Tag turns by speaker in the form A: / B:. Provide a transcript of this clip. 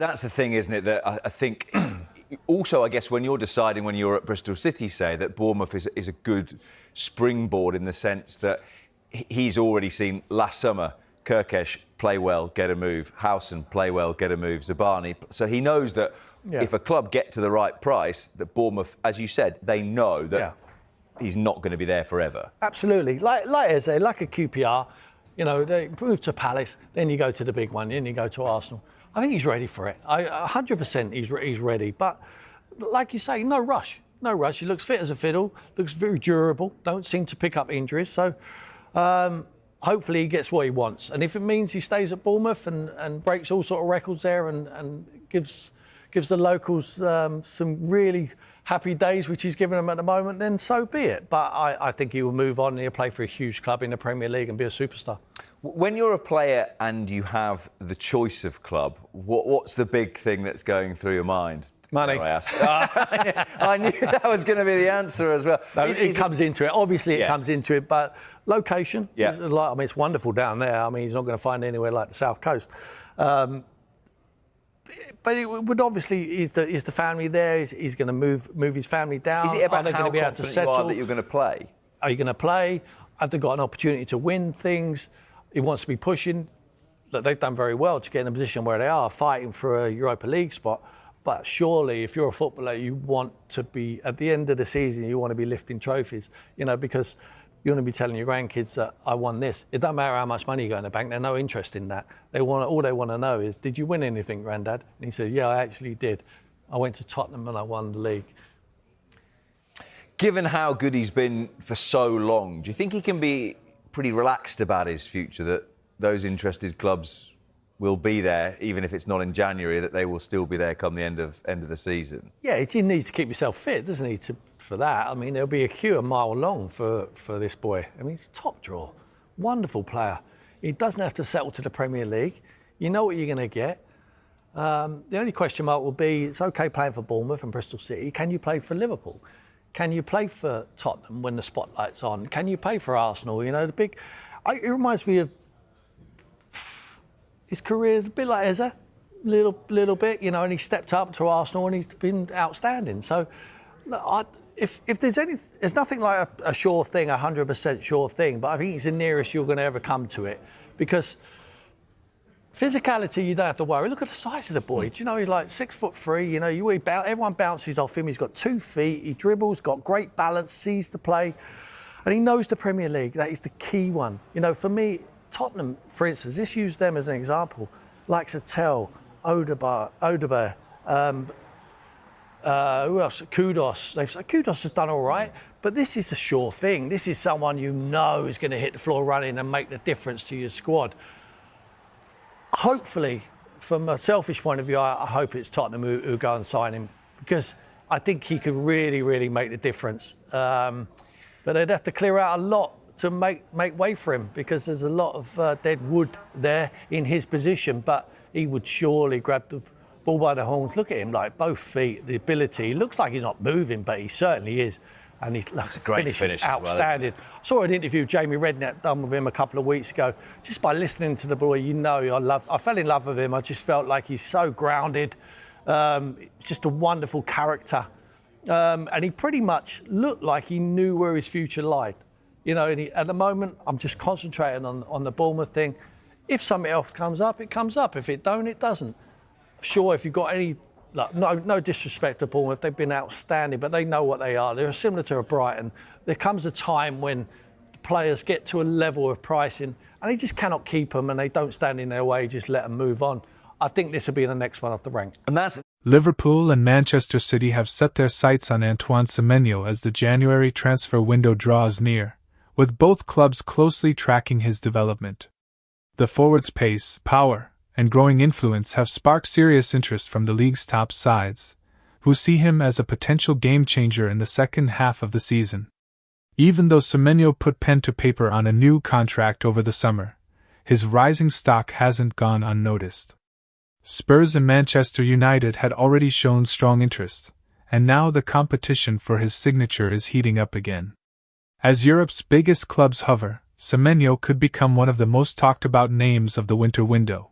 A: That's the thing, isn't it? That I think also, I guess, when you're deciding when you're at Bristol City, say, that Bournemouth is a good springboard in the sense that he's already seen last summer Kirkesh play well, get a move, Howson play well, get a move, Zabani. So he knows that if a club get to the right price, that Bournemouth, as you said, they know that he's not going to be there forever.
B: Absolutely. Like Eze, like a QPR, you know, they move to Palace, then you go to the big one, then you go to Arsenal. I think he's ready for it. 100% he's ready. But like you say, no rush. No rush. He looks fit as a fiddle, looks very durable, don't seem to pick up injuries. So hopefully he gets what he wants. And if it means he stays at Bournemouth and breaks all sort of records there and gives the locals some really happy days, which he's given them at the moment, then so be it. But I think he will move on and he'll play for a huge club in the Premier League and be a superstar.
A: When you're a player and you have the choice of club, what's the big thing that's going through your mind?
B: Money.
A: I ask. I knew that was going to be the answer as well.
B: No, it comes into it. Obviously, it comes into it, but location.
A: Yeah.
B: I mean, it's wonderful down there. I mean, he's not going to find anywhere like the South Coast. But it would obviously, is the family there? He's going to move his family down.
A: Is it about
B: how
A: confident you are that you're going to play?
B: Are you going to play? Have they got an opportunity to win things? He wants to be pushing. Look, they've done very well to get in a position where they are fighting for a Europa League spot. But surely, if you're a footballer, you want to be, at the end of the season, you want to be lifting trophies, you know, because you want to be telling your grandkids that I won this. It doesn't matter how much money you got in the bank. They're no interest in that. All they want to know is, did you win anything, Grandad? And he said, yeah, I actually did. I went to Tottenham and I won the league.
A: Given how good he's been for so long, do you think he can be pretty relaxed about his future, that those interested clubs will be there, even if it's not in January, that they will still be there come the end of the season?
B: Yeah, he needs to keep himself fit, doesn't he, for that? I mean, there'll be a queue a mile long for this boy. I mean, he's a top draw, wonderful player. He doesn't have to settle to the Premier League. You know what you're going to get. The only question mark will be, it's OK playing for Bournemouth and Bristol City. Can you play for Liverpool? Can you play for Tottenham when the spotlight's on? Can you play for Arsenal? You know, it reminds me of his career is a bit like Eze, little bit, you know, and he stepped up to Arsenal and he's been outstanding. So, if there's nothing like a sure thing, 100% sure thing, but I think it's the nearest you're going to ever come to it, because physicality, you don't have to worry. Look at the size of the boy. Do you know, he's like 6'3", you know, everyone bounces off him. He's got 2 feet, he dribbles, got great balance, sees the play, and he knows the Premier League. That is the key one. You know, for me, Tottenham, for instance, let's use them as an example. Like Satel, Odegaard, who else? Kudos. Kudos has done all right, but this is a sure thing. This is someone you know is going to hit the floor running and make the difference to your squad. Hopefully, from a selfish point of view, I hope it's Tottenham who go and sign him, because I think he could really, really make the difference. But they'd have to clear out a lot to make way for him, because there's a lot of dead wood there in his position. But he would surely grab the ball by the horns. Look at him, like both feet, the ability. He looks like he's not moving, but he certainly is. And he's a great finish, outstanding. Well, I saw an interview Jamie Redknapp done with him a couple of weeks ago. Just by listening to the boy, you know, I fell in love with him. I just felt like he's so grounded. Just a wonderful character. And he pretty much looked like he knew where his future lied. You know, and at the moment, I'm just concentrating on the Bournemouth thing. If something else comes up, it comes up. If it don't, it doesn't. Sure, if you've got any... Like, no disrespect to Bournemouth, they've been outstanding, but they know what they are. They're similar to a Brighton. There comes a time when players get to a level of pricing and they just cannot keep them, and they don't stand in their way, just let them move on. I think this will be the next one off the rank.
A: And that's
C: Liverpool and Manchester City have set their sights on Antoine Semenyo as the January transfer window draws near, with both clubs closely tracking his development. The forward's pace, power, and growing influence have sparked serious interest from the league's top sides, who see him as a potential game-changer in the second half of the season. Even though Semenyo put pen to paper on a new contract over the summer, his rising stock hasn't gone unnoticed. Spurs and Manchester United had already shown strong interest, and now the competition for his signature is heating up again. As Europe's biggest clubs hover, Semenyo could become one of the most talked about names of the winter window.